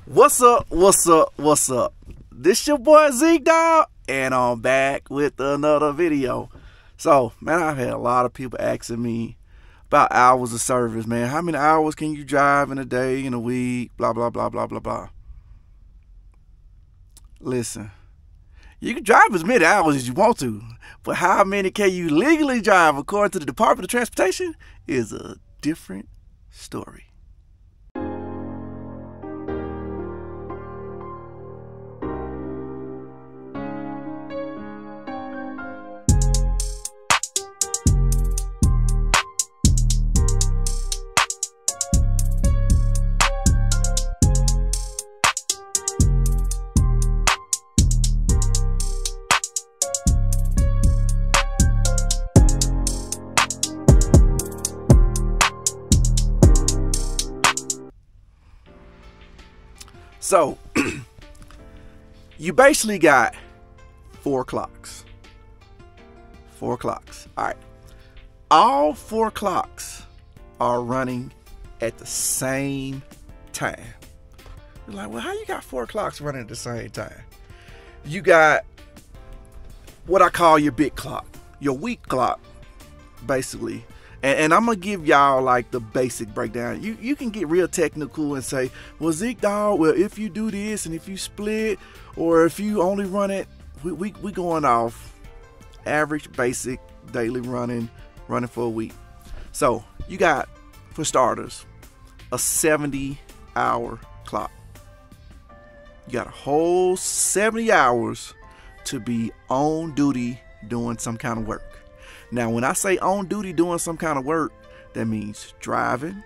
What's up? What's up? What's up? This your boy Zeke Dog, and I'm back with another video. So, man, I've had a lot of people asking me about hours of service, man. How many hours can you drive in a day, in a week, blah, blah, blah, blah, blah, blah. Listen, you can drive as many hours as you want to, but how many can you legally drive according to the Department of Transportation is a different story. So, you basically got 4 clocks. 4 clocks. All right. All 4 clocks are running at the same time. You're like, well, how you got 4 clocks running at the same time? You got what I call your big clock, your week clock, basically. And I'm going to give y'all like the basic breakdown. You can get real technical and say, well, Zeke Dog, well, if you do this and if you split or if you only run it, we going off average, basic, daily running for a week. So you got, for starters, a 70-hour clock. You got a whole 70 hours to be on duty doing some kind of work. Now, when I say on duty doing some kind of work, that means driving,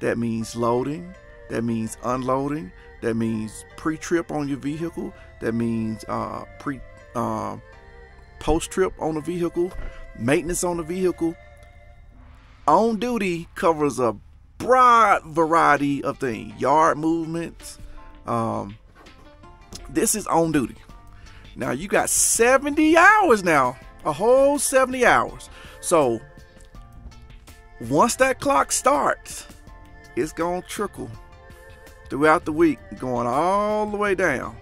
that means loading, that means unloading, that means pre-trip on your vehicle, that means post-trip on the vehicle, maintenance on the vehicle. On duty covers a broad variety of things, yard movements. This is on duty. Now, you got 70 hours now. A whole 70 hours. So once that clock starts, it's going to trickle throughout the week, going all the way down.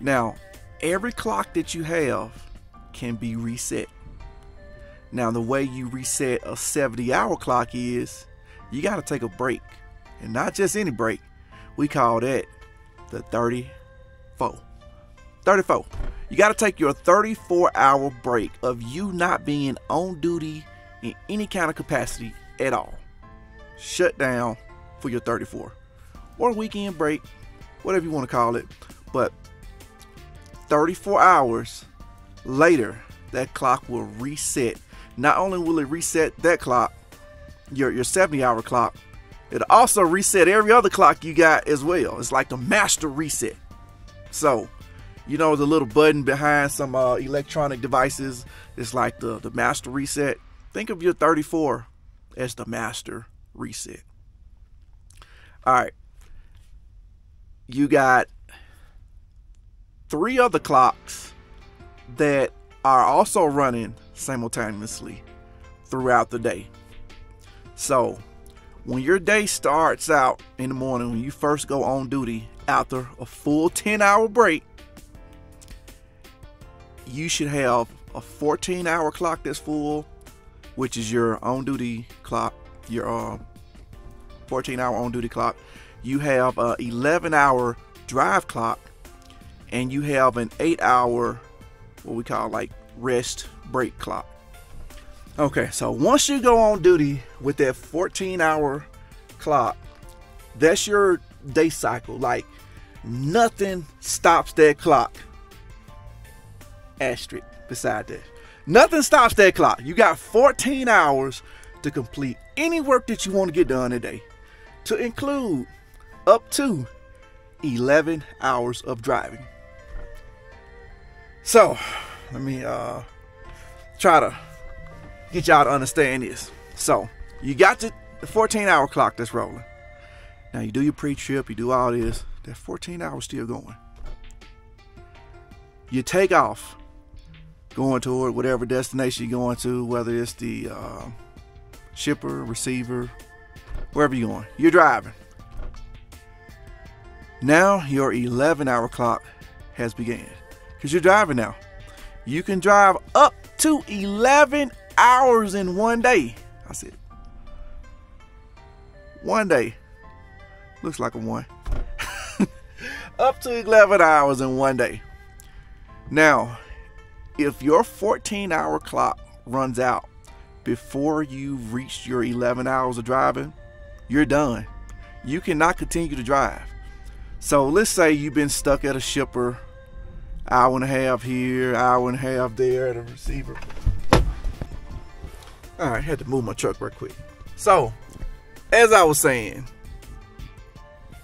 Now, every clock that you have can be reset. Now, the way you reset a 70-hour clock is you got to take a break. And not just any break. We call that the 34. 34. You got to take your 34-hour break of you not being on duty in any kind of capacity at all. Shut down for your 34. Or weekend break, whatever you want to call it. But 34 hours later, that clock will reset. Not only will it reset that clock, your 70-hour clock, it'll also reset every other clock you got as well. It's like the master reset. So, you know, the little button behind some electronic devices is like the master reset. Think of your 34 as the master reset. All right. You got 3 other clocks that are also running simultaneously throughout the day. So when your day starts out in the morning, when you first go on duty after a full 10-hour break, you should have a 14-hour clock that's full, which is your on-duty clock, your 14-hour on-duty clock. You have a 11-hour drive clock, and you have an 8-hour, what we call like rest break clock. Okay, so once you go on duty with that 14-hour clock, that's your day cycle. Like, nothing stops that clock. Asterisk beside that. Nothing stops that clock. You got 14 hours to complete any work that you want to get done today, to include up to 11 hours of driving. So let me try to get y'all to understand this. So you got the 14-hour clock that's rolling. Now you do your pre-trip, you do all this. That 14 hours still going. You take off, going toward whatever destination you're going to, whether it's the shipper, receiver, wherever you're going. You're driving. Now your 11-hour clock has begun because you're driving now. You can drive up to 11 hours in one day. I said, one day. Looks like a one. Up to 11 hours in one day. Now, if your 14-hour clock runs out before you've reached your 11 hours of driving, you're done. You cannot continue to drive. So let's say you've been stuck at a shipper, hour and a half here, hour and a half there at a receiver. All right, had to move my truck real quick. So, as I was saying,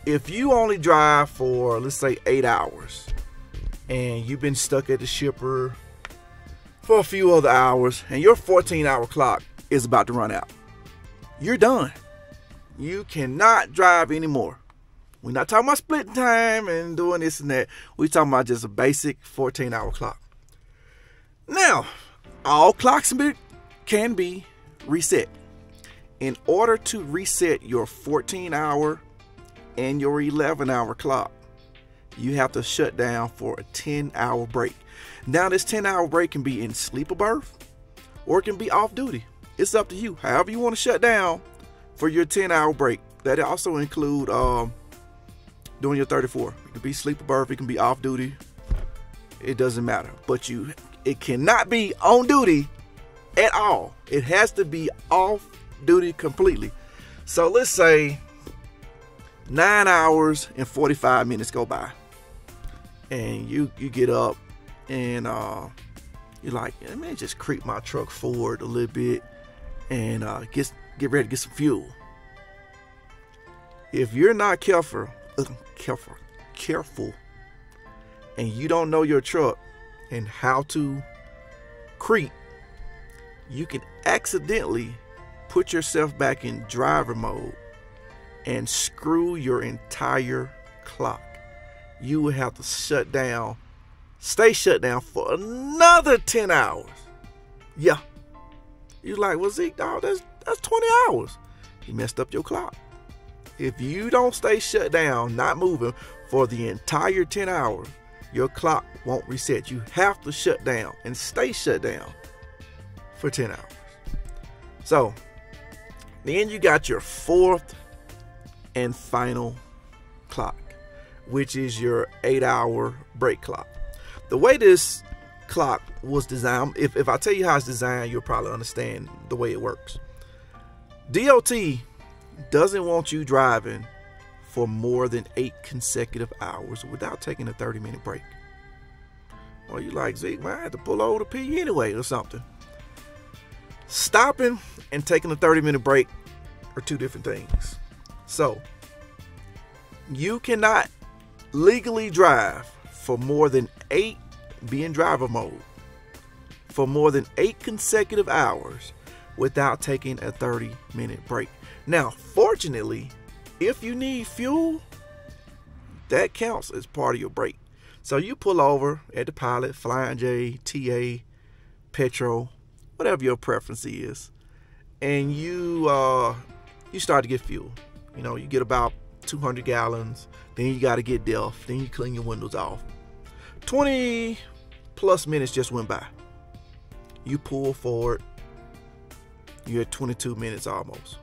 if you only drive for, let's say, 8 hours, and you've been stuck at the shipper for a few other hours, and your 14-hour clock is about to run out, you're done. You cannot drive anymore. We're not talking about splitting time and doing this and that. We're talking about just a basic 14-hour clock. Now, all clocks can be reset. In order to reset your 14-hour and your 11-hour clock, you have to shut down for a 10-hour break. Now, this 10-hour break can be in sleeper berth or it can be off duty. It's up to you. However you want to shut down for your 10-hour break. That also include doing your 34. It can be sleeper berth. It can be off duty. It doesn't matter. But it cannot be on duty at all. It has to be off duty completely. So let's say 9 hours and 45 minutes go by, and you get up and you're like, let me just creep my truck forward a little bit and get ready to get some fuel. If you're not careful, and you don't know your truck and how to creep, you can accidentally put yourself back in driver mode and screw your entire clock. You will have to stay shut down for another 10 hours. Yeah. You're like, well, Zeke, dog, that's 20 hours. You messed up your clock. If you don't stay shut down, not moving for the entire 10 hours, your clock won't reset. You have to shut down and stay shut down for 10 hours. So, then you got your fourth and final clock, which is your 8-hour break clock. The way this clock was designed, if I tell you how it's designed, you'll probably understand the way it works. DOT doesn't want you driving for more than 8 consecutive hours without taking a 30-minute break. Well, you like, Zeke, man, I had to pull over to pee anyway or something. Stopping and taking a 30-minute break are two different things. So, you cannot legally drive for more than 8, be in driver mode, for more than 8 consecutive hours without taking a 30-minute break. Now, fortunately, if you need fuel, that counts as part of your break. So you pull over at the Pilot, Flying J, TA, Petro, whatever your preference is, and you start to get fuel. You know, you get about 200 gallons, then you got to get DEF, then you clean your windows off. 20 plus minutes just went by. You pull forward, you're at 22 minutes almost.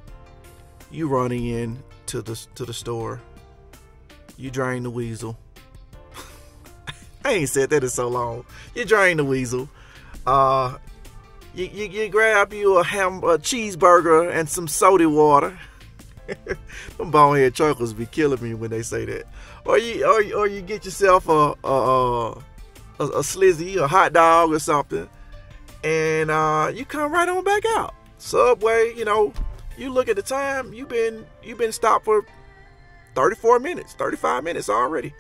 You run in to the store, you drain the weasel. I ain't said that in so long. You drain the weasel. You grab you a cheeseburger and some soda water. Them bonehead truckers be killing me when they say that. Or you get yourself a slizzy, a hot dog or something, and you come right on back out. Subway, you know, you look at the time, you've been stopped for 34 minutes, 35 minutes already.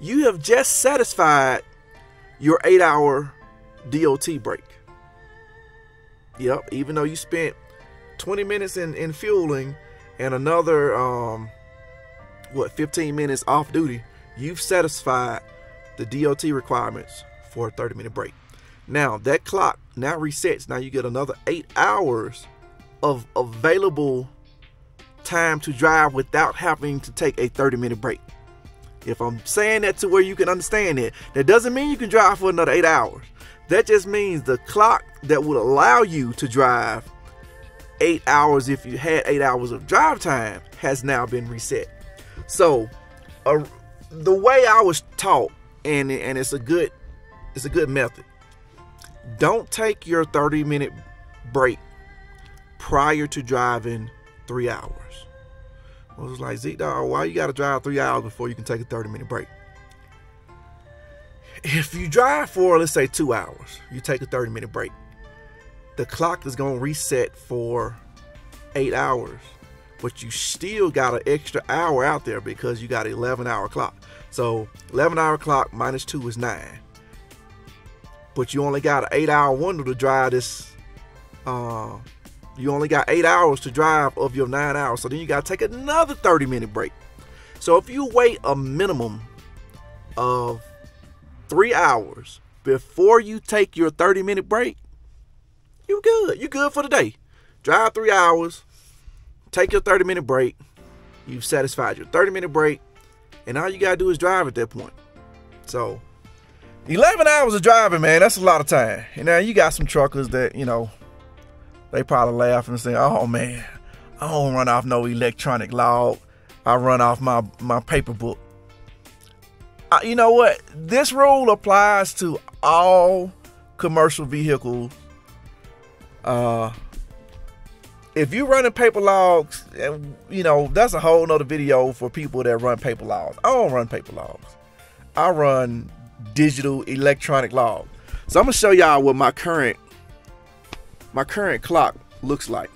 You have just satisfied your 8-hour DOT break. Yep, even though you spent 20 minutes in fueling and another 15 minutes off duty, you've satisfied the DOT requirements for a 30-minute break. Now that clock now resets. Now you get another 8 hours of available time to drive without having to take a 30-minute break. If I'm saying that to where you can understand it, that doesn't mean you can drive for another 8 hours. That just means the clock that would allow you to drive 8 hours if you had 8 hours of drive time has now been reset. So the way I was taught, and it's a good method. Don't take your 30-minute break prior to driving 3 hours. I was like, Zeke, dog, why you got to drive 3 hours before you can take a 30-minute break? If you drive for, let's say, 2 hours, you take a 30-minute break, the clock is going to reset for 8 hours, but you still got an extra hour out there because you got an 11-hour clock. So 11-hour clock minus 2 is 9. But you only got an 8-hour window to drive this. You only got 8 hours to drive of your 9 hours. So then you got to take another 30-minute break. So if you wait a minimum of 3 hours before you take your 30-minute break, you good. You good for the day. Drive 3 hours, take your 30-minute break. You've satisfied your 30-minute break, and all you got to do is drive at that point. So 11 hours of driving, man, that's a lot of time. And now you got some truckers that, you know, they probably laugh and say, oh, man, I don't run off no electronic log. I run off my paper book. You know what? This rule applies to all commercial vehicles. If you're running paper logs, you know, that's a whole nother video for people that run paper logs. I don't run paper logs. I run digital electronic log. So I'm gonna show y'all what my current clock looks like.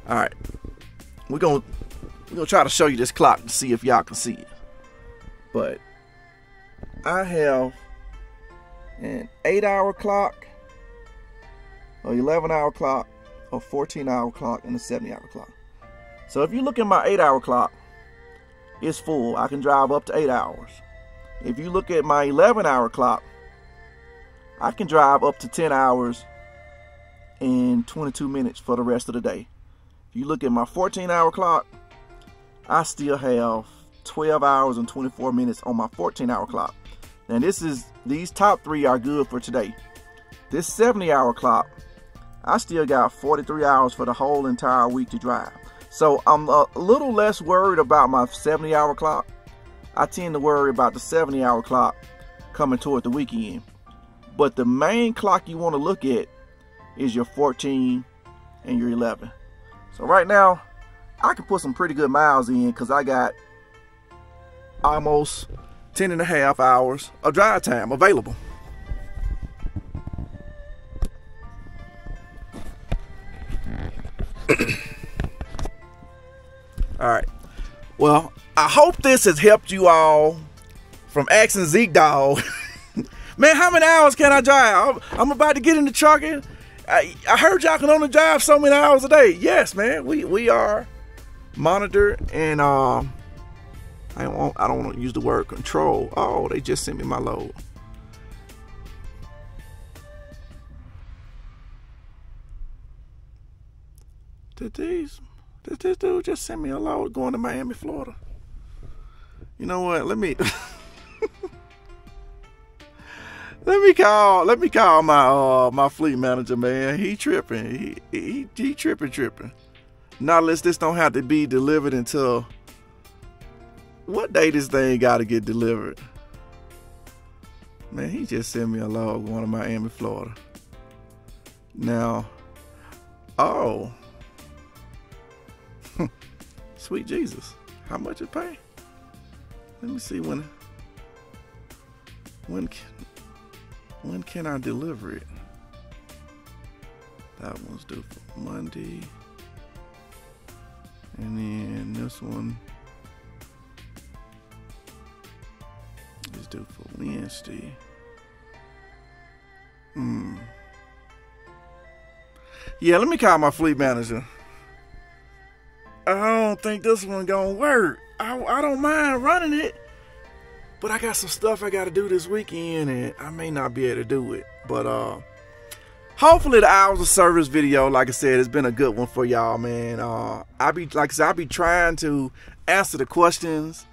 All right, we're gonna try to show you this clock to see if y'all can see it. But I have an 8-hour clock, an 11-hour clock, a 14-hour clock, and a 70-hour clock. So if you look at my 8-hour clock, it's full. I can drive up to 8 hours. If you look at my 11-hour clock, I can drive up to 10 hours and 22 minutes for the rest of the day. If you look at my 14-hour clock, I still have 12 hours and 24 minutes on my 14-hour clock. Now these top 3 are good for today. This 70-hour clock, I still got 43 hours for the whole entire week to drive. So I'm a little less worried about my 70-hour clock. I tend to worry about the 70-hour clock coming toward the weekend. But the main clock you want to look at is your 14 and your 11. So right now, I can put some pretty good miles in because I got almost 10.5 hours of drive time available. All right. Well, I hope this has helped you all from asking Zeke dog, man, how many hours can I drive? I'm about to get in the truck. And I heard y'all can only drive so many hours a day. Yes, man, we are monitored, and I don't want to use the word control. Oh, they just sent me my load. Did this dude just send me a load going to Miami, Florida? You know what? Let me call my fleet manager, man. He tripping. He tripping. Not unless this don't have to be delivered until what day this thing got to get delivered. Man, he just sent me a load going to Miami, Florida. Now, oh, sweet Jesus, how much it pay? Let me see when can I deliver it? That one's due for Monday, and then this one is due for Wednesday. Yeah, let me call my fleet manager. I don't think this one gonna work. I don't mind running it, but I got some stuff I gotta do this weekend, and I may not be able to do it. But hopefully the hours of service video, like I said, it's been a good one for y'all, man. I'll be trying to answer the questions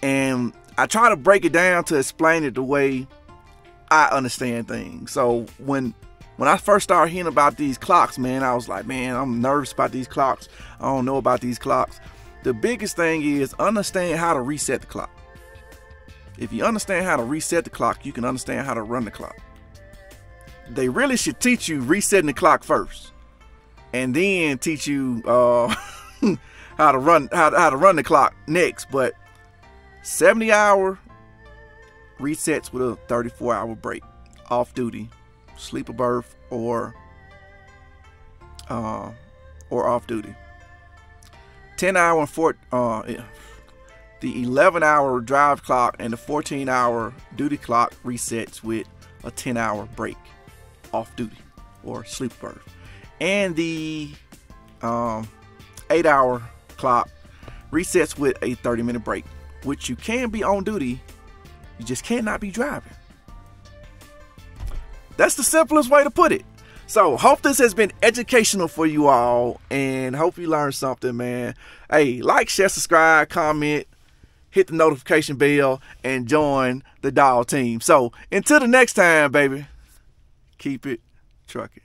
and I try to break it down to explain it the way I understand things. So when I first started hearing about these clocks, man, I was like, man, I'm nervous about these clocks. I don't know about these clocks. The biggest thing is understand how to reset the clock. If you understand how to reset the clock, you can understand how to run the clock. They really should teach you resetting the clock first, and then teach you how to run the clock next. But 70-hour resets with a 34-hour break, off duty, sleeper berth, or off duty. 10-hour and the 11-hour drive clock and the 14-hour duty clock resets with a 10-hour break, off duty or sleeper berth. And the 8-hour clock resets with a 30-minute break, which you can be on duty, you just cannot be driving. That's the simplest way to put it. So hope this has been educational for you all, and hope you learned something, man. Hey, like, share, subscribe, comment, hit the notification bell, and join the Dog Team. So until the next time, baby, keep it trucking.